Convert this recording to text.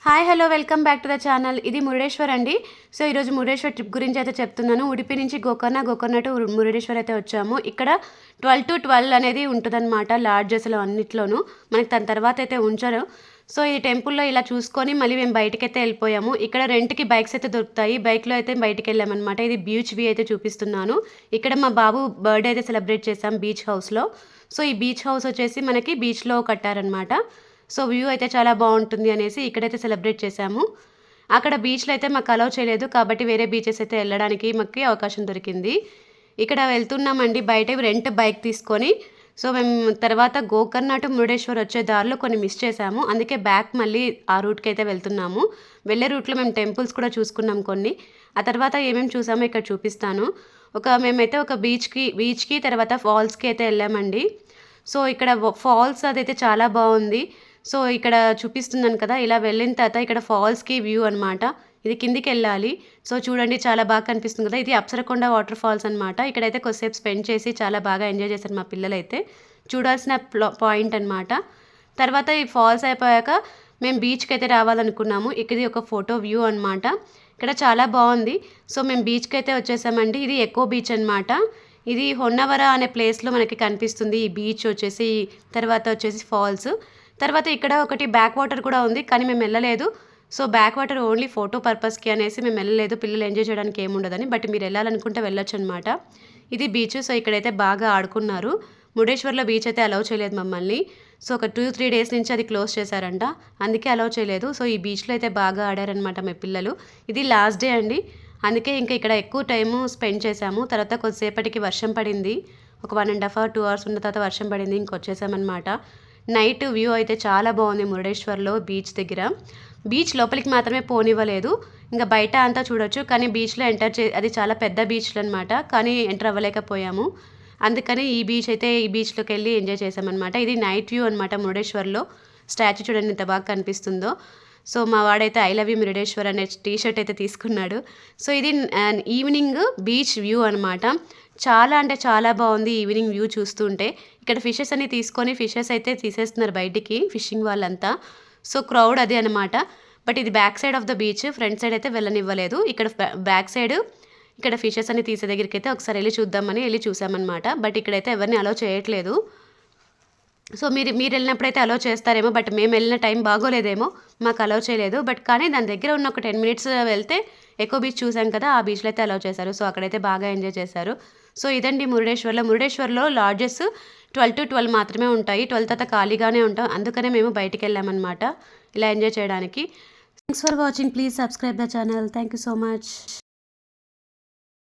Hi hello welcome back to the channel. ఇది మురుడేశ్వర్ అండి. So ఈరోజు మురుడేశ్వర్ ట్రిప్ గురించి అయితే చెప్తున్నాను. ఉడిపి నుంచి గోకర్ణ టు మురుడేశ్వర్ అయితే వచ్చాము. ఇక్కడ 12 అనేది ఉంటుందన్నమాట లాడ్జెస్లో అన్నిట్లోనూ. మనకి దాని తర్వాత అయితే ఉంచరు. సో ఈ టెంపుల్లో ఇలా చూసుకొని మళ్ళీ మేము బయటకైతే వెళ్ళిపోయాము. ఇక్కడ రెంట్కి బైక్స్ అయితే దొరుకుతాయి. బైక్లో అయితే బయటికి వెళ్ళామన్నమాట. ఇది బీచ్ వ్యూ అయితే చూపిస్తున్నాను. ఇక్కడ మా బాబు బర్త్డే అయితే సెలబ్రేట్ చేసాం బీచ్ హౌస్లో. సో ఈ బీచ్ హౌస్ వచ్చేసి మనకి బీచ్లో కట్టారనమాట. సో వ్యూ అయితే చాలా బాగుంటుంది అనేసి ఇక్కడైతే సెలబ్రేట్ చేశాము. అక్కడ బీచ్లో అయితే మాకు అలౌ చేయలేదు కాబట్టి వేరే బీచెస్ అయితే వెళ్ళడానికి మాకు అవకాశం దొరికింది. ఇక్కడ వెళ్తున్నామండి బయట రెంట్ బైక్ తీసుకొని. సో మేము తర్వాత గోకర్ణ టు మురుడేశ్వర్ వచ్చే దారిలో కొన్ని మిస్ చేసాము. అందుకే బ్యాక్ మళ్ళీ ఆ రూట్కి అయితే వెళ్తున్నాము. వెళ్ళే రూట్లో మేము టెంపుల్స్ కూడా చూసుకున్నాం కొన్ని. ఆ తర్వాత ఏమేమి చూసామో ఇక్కడ చూపిస్తాను. మేమైతే ఒక బీచ్కి తర్వాత ఫాల్స్కి అయితే వెళ్ళామండి. సో ఇక్కడ ఫాల్స్ అదైతే చాలా బాగుంది. సో ఇక్కడ చూపిస్తున్నాను కదా, ఇలా వెళ్ళిన తర్వాత ఇక్కడ ఫాల్స్కి వ్యూ అనమాట. ఇది కిందికి వెళ్ళాలి. సో చూడండి చాలా బాగా కనిపిస్తుంది కదా, ఇది అప్సరకొండ వాటర్ ఫాల్స్ అనమాట. ఇక్కడైతే కొద్దిసేపు స్పెండ్ చేసి చాలా బాగా ఎంజాయ్ చేశారు మా పిల్లలైతే. చూడాల్సిన పాయింట్ అనమాట. తర్వాత ఈ ఫాల్స్ అయిపోయాక మేము బీచ్కి అయితే రావాలనుకున్నాము. ఇది ఒక ఫోటో వ్యూ అనమాట. ఇక్కడ చాలా బాగుంది. సో మేము బీచ్కి అయితే వచ్చేసామండి. ఇది ఎకో బీచ్ అనమాట. ఇది హొన్నవర అనే ప్లేస్లో మనకి కనిపిస్తుంది ఈ బీచ్ వచ్చేసి. తర్వాత వచ్చేసి ఫాల్స్. తర్వాత ఇక్కడ ఒకటి బ్యాక్ వాటర్ కూడా ఉంది, కానీ మేము వెళ్ళలేదు. So back water only photo పర్పస్కి అనేసి మేము వెళ్ళలేదు, పిల్లలు ఎంజాయ్ చేయడానికి ఏముండదని. బట్ మీరు వెళ్ళాలనుకుంటే వెళ్ళొచ్చు అనమాట. ఇది బీచ్. సో ఇక్కడైతే బాగా ఆడుకున్నారు. మురుడేశ్వర్లో బీచ్ అయితే అలౌ చేయలేదు మమ్మల్ని. సో ఒక 2-3 డేస్ నుంచి అది క్లోజ్ చేశారంట, అందుకే అలౌ చేయలేదు. సో ఈ బీచ్లో అయితే బాగా ఆడారనమాట మా పిల్లలు. ఇది లాస్ట్ డే అండి, అందుకే ఇంకా ఇక్కడ ఎక్కువ టైము స్పెండ్ చేశాము. తర్వాత కొద్దిసేపటికి వర్షం పడింది. ఒక 1.5 అవర్ 2 అవర్స్ ఉన్న తర్వాత వర్షం పడింది, ఇంకొచ్చేసామన్నమాట. నైట్ వ్యూ అయితే చాలా బాగుంది మురుడేశ్వర్లో బీచ్ దగ్గర. బీచ్ లోపలికి మాత్రమే పోనివ్వలేదు, ఇంకా బయట అంతా చూడొచ్చు. కానీ బీచ్లో అది చాలా పెద్ద బీచ్లు అనమాట, కానీ ఎంటర్ అవ్వలేకపోయాము. అందుకని ఈ బీచ్లోకి వెళ్ళి ఎంజాయ్ చేసామన్నమాట. ఇది నైట్ వ్యూ అనమాట మురుడేశ్వర్లో. స్టాచ్యూ చూడండి ఎంత బాగా కనిపిస్తుందో. సో మా వాడైతే ఐ లవ్ యూ మురుడేశ్వర్ అనే టీషర్ట్ అయితే తీసుకున్నాడు. సో ఇది ఈవినింగ్ బీచ్ వ్యూ అనమాట. చాలా అంటే చాలా బాగుంది ఈవినింగ్ వ్యూ చూస్తుంటే. ఇక్కడ ఫిషెస్ అని తీసుకొని ఫిషెస్ అయితే తీసేస్తున్నారు బయటికి ఫిషింగ్ వాళ్ళంతా. సో క్రౌడ్ అది అనమాట. బట్ ఇది back side of the beach, front side అయితే వెళ్ళనివ్వలేదు. ఇక్కడ బ్యాక్ సైడ్ ఇక్కడ ఫిషెస్ అని తీసే దగ్గరికి అయితే ఒకసారి వెళ్ళి చూసామన్నమాట. బట్ ఇక్కడైతే ఎవరిని అలౌ చేయట్లేదు. సో మీరు వెళ్ళినప్పుడైతే అలౌ చేస్తారేమో, బట్ మేము వెళ్ళిన టైం బాగోలేదేమో, మాకు అలౌ చేయలేదు. బట్ కానీ దాని దగ్గర ఉన్న ఒక 10 మినిట్స్ వెళ్తే ఎకో బీచ్ చూసాం కదా, ఆ బీచ్లో అయితే అలౌ చేశారు. సో అక్కడైతే బాగా ఎంజాయ్ చేశారు. సో ఇదండి మురుడేశ్వర్లో లాడ్జెస్ 12 మాత్రమే ఉంటాయి. 12 తర్వాత ఖాళీగానే ఉంటాం, అందుకనే మేము బయటికి వెళ్ళామన్నమాట ఇలా ఎంజాయ్ చేయడానికి. Thanks for watching. Please subscribe the channel. Thank you so much.